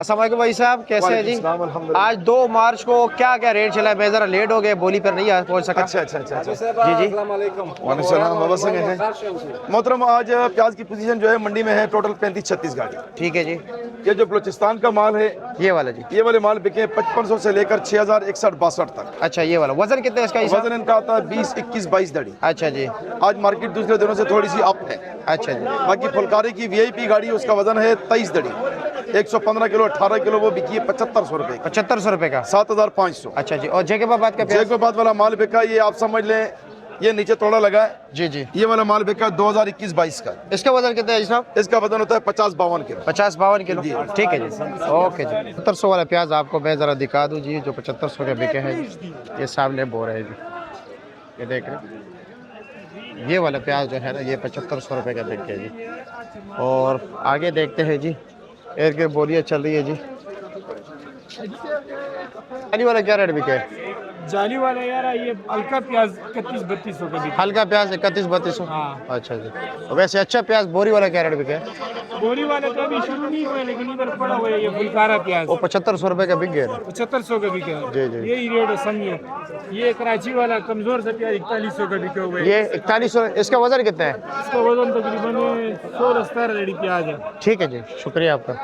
अस्सलाम वालेकुम भाई साहब, कैसे हैं जी? आज 2 मार्च को क्या क्या रेट चला है? मैं जरा लेट हो गए, बोली पर नहीं पहुंच सका। अच्छा। जी जी। मोहतरम, आज प्याज की पोजीशन जो है मंडी में है टोटल 35-36 गाड़ी। ठीक है जी। ये जो बलूचिस्तान का माल है, ये वाला जी। ये वाले माल बिके 5500 से लेकर 6061-62 तक। अच्छा, ये वाला वजन कितना है इसका हिसाब? वजन इनका आता है 20-21-22 दड़ी। अच्छा जी। आज मार्केट दूसरे दिनों से थोड़ी सी अप है। अच्छा जी। बाकी फुलकारी की वीआईपी गाड़ी, उसका वजन है 23 दड़ी, 115 किलो 18 किलो, वो बिकी है 7500 रुपए की। 7500 रुपए का। 7500। अच्छा जी। और जैकोबाबाद का प्याज? जैकोबाद वाला माल बिका, ये आप समझ लें, ये नीचे थोड़ा लगा है। जी जी। ये वाला माल बिका 2021-22 का। इसका वजन कितना है साहब? इसका वजन होता है 50-52 किलो। 50-52 किलो। ठीक है जी, ओके जी। 7500 वाला प्याज आपको मैं जरा दिखा दूं जी, जो 7500 के बिके हैं जी। ये सामने बोर है जी, ये देख रहे हैं। ये वाला प्याज जो है ना, ये 7500 रुपये का बिके जी। और आगे देखते हैं जी, एक के बोलियाँ चल रही है जी। जाली वाला क्या रेट बिके? जाली वाला यार ये हल्का प्याज 31-32 का बिका। हल्का प्याज 31-32। हाँ। अच्छा जी। और वैसे अच्छा प्याज बोरी वाला क्या रेट बिके? बोरी वाले तो अभी शुरू नहीं हुए, लेकिन इधर पड़ा हुआ है ये फुलकारा प्याज, वो 7500 रुपये का बिक गया। 7500 का बिका है। जी जी। यही रेट है, समझिए। ये कराची वाला कमजोर सा प्याज 4100 का बिका हुआ है। ये 4100। इसका वजन कितना है? इसका वजन तकरीबन 16-17 रेडी प्याज है। ठीक है जी, शुक्रिया आपका।